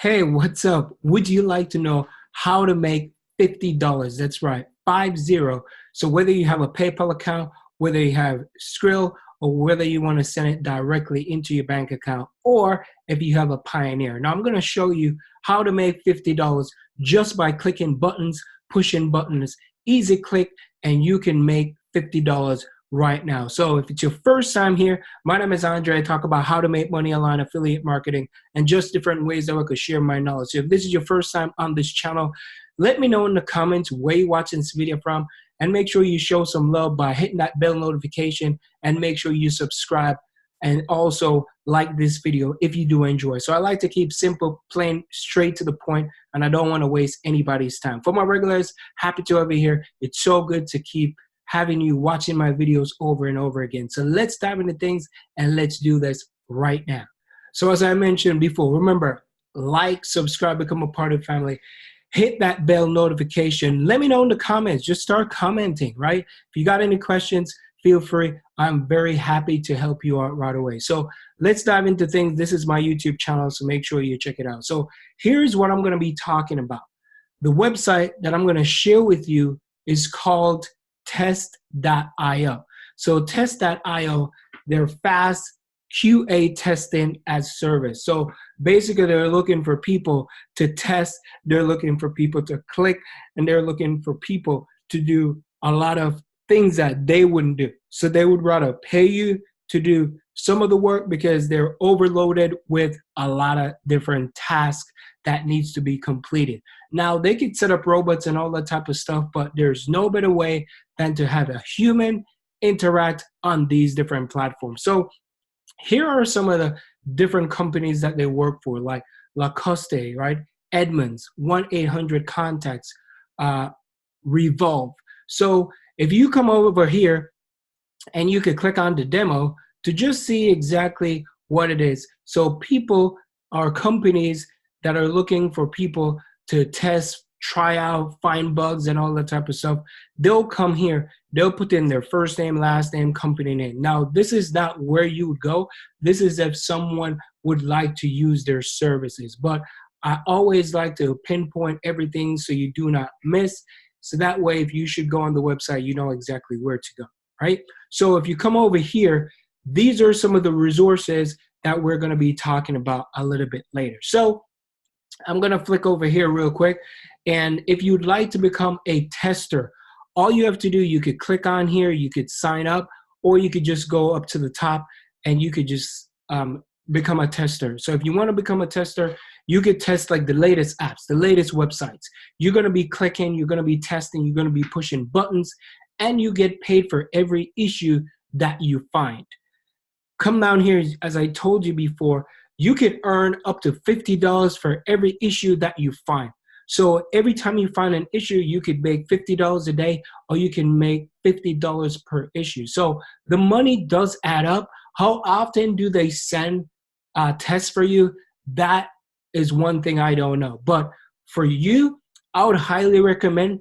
Hey, what's up? Would you like to know how to make $50? That's right, 50. So whether you have a PayPal account, whether you have Skrill, or whether you want to send it directly into your bank account, or if you have a Pioneer. Now I'm going to show you how to make $50 just by clicking buttons, pushing buttons, easy click, and you can make $50 right now. So if it's your first time here, my name is Andre. I talk about how to make money online, affiliate marketing, and just different ways that I could share my knowledge. So if this is your first time on this channel, let me know in the comments where you're watching this video from, and make sure you show some love by hitting that bell notification, and make sure you subscribe and also like this video if you do enjoy. So I like to keep simple, plain, straight to the point, and I don't want to waste anybody's time. For my regulars, happy to have you here. It's so good to keep having you watching my videos over and over again. So let's dive into things and let's do this right now. So as I mentioned before, remember, like, subscribe, become a part of the family. Hit that bell notification. Let me know in the comments. Just start commenting, right? If you got any questions, feel free. I'm very happy to help you out right away. So let's dive into things. This is my YouTube channel, so make sure you check it out. So here's what I'm going to be talking about. The website that I'm going to share with you is called test.io. So test.io, they're fast QA testing as service. So basically they're looking for people to test, they're looking for people to click, and they're looking for people to do a lot of things that they wouldn't do. So they would rather pay you to do some of the work because they're overloaded with a lot of different tasks that needs to be completed. Now, they could set up robots and all that type of stuff, but there's no better way than to have a human interact on these different platforms. So here are some of the different companies that they work for, like Lacoste, right? Edmunds, 1-800-CONTACTS, Revolve. So if you come over here and you could click on the demo to just see exactly what it is. So people are companies that are looking for people to test, try out, find bugs and all that type of stuff. They'll come here, they'll put in their first name, last name, company name. Now, this is not where you would go. This is if someone would like to use their services. But I always like to pinpoint everything so you do not miss. So that way, if you should go on the website, you know exactly where to go, right? So if you come over here, these are some of the resources that we're going to be talking about a little bit later. So I'm going to flick over here real quick. And if you'd like to become a tester, all you have to do, you could click on here, you could sign up, or you could just go up to the top and you could just become a tester. So if you want to become a tester, you could test like the latest apps, the latest websites. You're going to be clicking, you're going to be testing, you're going to be pushing buttons, and you get paid for every issue that you find. Come down here, as I told you before, you could earn up to $50 for every issue that you find. So every time you find an issue, you could make $50 a day, or you can make $50 per issue. So the money does add up. How often do they send tests for you? That is one thing I don't know. But for you, I would highly recommend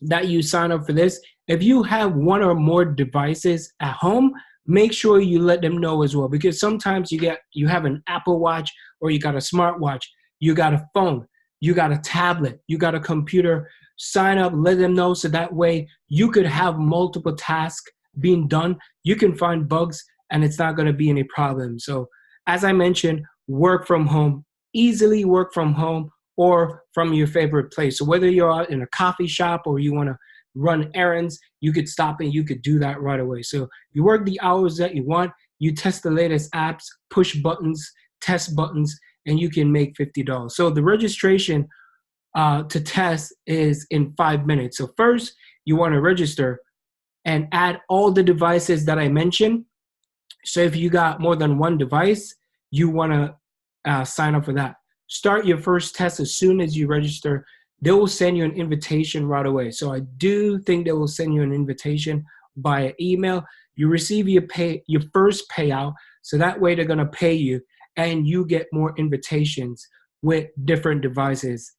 that you sign up for this. If you have one or more devices at home, make sure you let them know as well, because sometimes you have an Apple Watch, or you got a smartwatch, you got a phone, you got a tablet, you got a computer. Sign up, let them know, so that way you could have multiple tasks being done. You can find bugs and it's not going to be any problem. So as I mentioned, work from home, easily work from home or from your favorite place. So whether you're out in a coffee shop or you want to run errands, you could stop and you could do that right away. So you work the hours that you want, you test the latest apps, push buttons, test buttons, and you can make $50. So the registration to test is in 5 minutes. So first, you want to register and add all the devices that I mentioned. So if you got more than one device, you want to sign up for that. Start your first test as soon as you register. They will send you an invitation right away. So I do think they will send you an invitation by email. You receive your first payout, so that way they're going to pay you, and you get more invitations with different devices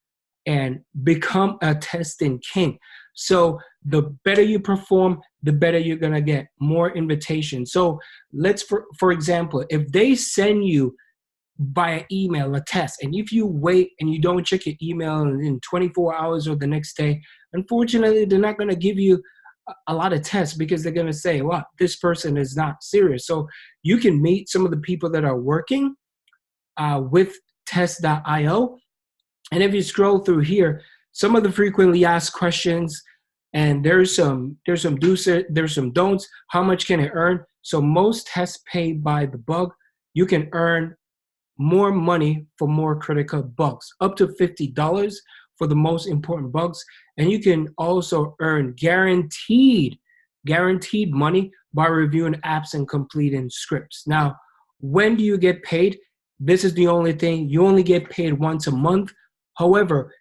and become a testing king. So the better you perform, the better you're going to get, more invitations. So let's, for example, if they send you by email a test. And if you wait and you don't check your email in 24 hours or the next day, unfortunately, they're not going to give you a lot of tests because they're going to say, well, this person is not serious. So you can meet some of the people that are working with test.io. And if you scroll through here, some of the frequently asked questions, and there's some do's, there's some don'ts. How much can it earn? So most tests pay by the bug. You can earn more money for more critical bugs, up to $50 for the most important bugs. And you can also earn guaranteed money by reviewing apps and completing scripts. Now, when do you get paid? This is the only thing. You only get paid once a month. However,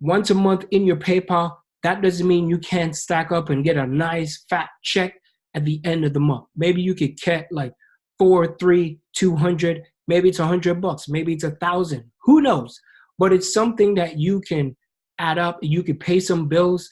once a month in your PayPal, that doesn't mean you can't stack up and get a nice fat check at the end of the month. Maybe you could get like 4, 3, 200, maybe it's $100, maybe it's 1,000. Who knows? But it's something that you can add up. You could pay some bills.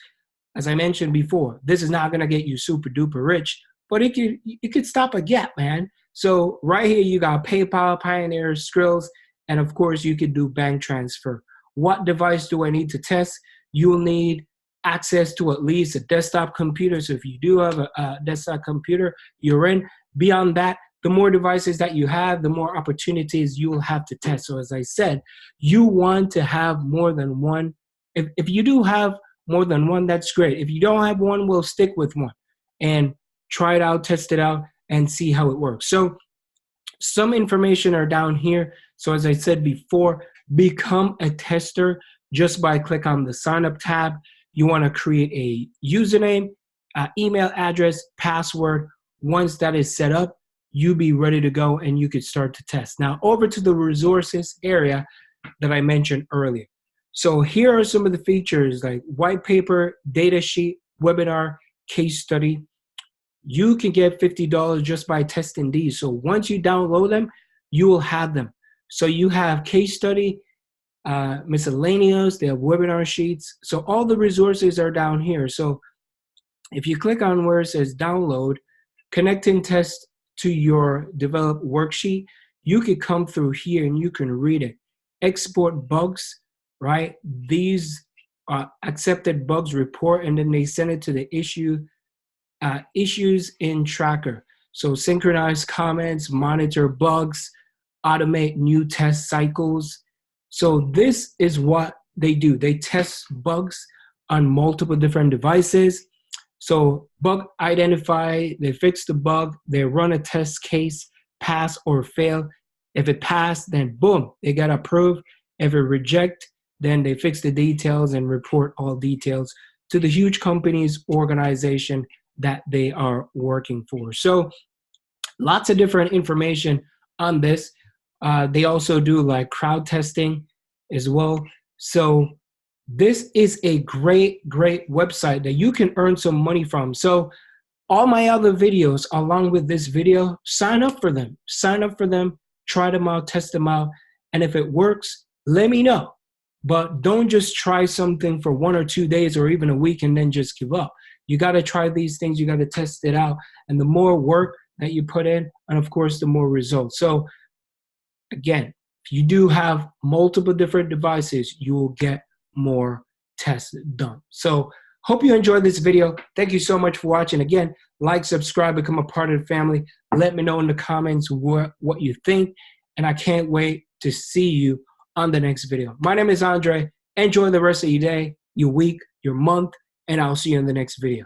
As I mentioned before, this is not gonna get you super duper rich, but it could stop a gap, man. So right here you got PayPal, Payoneer, Skrills, and of course you could do bank transfer. What device do I need to test? You'll need access to at least a desktop computer. So if you do have a desktop computer, you're in. Beyond that, the more devices that you have, the more opportunities you will have to test. So as I said, you want to have more than one. If you do have more than one, that's great. If you don't have one, we'll stick with one and try it out, test it out, and see how it works. So some information are down here. So as I said before, become a tester just by click on the sign up tab. You want to create a username, email address, password. Once that is set up, you be ready to go and you could start to test. Now over to the resources area that I mentioned earlier. So here are some of the features like white paper, data sheet, webinar, case study. You can get $50 just by testing these. So once you download them, you will have them. So you have case study, miscellaneous, they have webinar sheets. So all the resources are down here. So if you click on where it says download, connecting test to your developed worksheet, you could come through here and you can read it. Export bugs, right? These accepted bugs report, and then they send it to the issues in tracker. So synchronize comments, monitor bugs, automate new test cycles. So this is what they do. They test bugs on multiple different devices. So bug identify, they fix the bug, they run a test case, pass or fail. If it passed, then boom, they got approved. If it reject, then they fix the details and report all details to the huge company's organization that they are working for. So lots of different information on this. They also do like crowd testing as well. So this is a great website that you can earn some money from. So all my other videos along with this video, sign up for them. Sign up for them, try them out, test them out. And if it works, let me know. But don't just try something for 1 or 2 days or even a week and then just give up. You got to try these things. You got to test it out. And the more work that you put in, and of course, the more results. So again, if you do have multiple different devices, you will get more tests done. So hope you enjoyed this video. Thank you so much for watching. Again, like, subscribe, become a part of the family. Let me know in the comments what you think. And I can't wait to see you on the next video. My name is Andre. Enjoy the rest of your day, your week, your month, and I'll see you in the next video.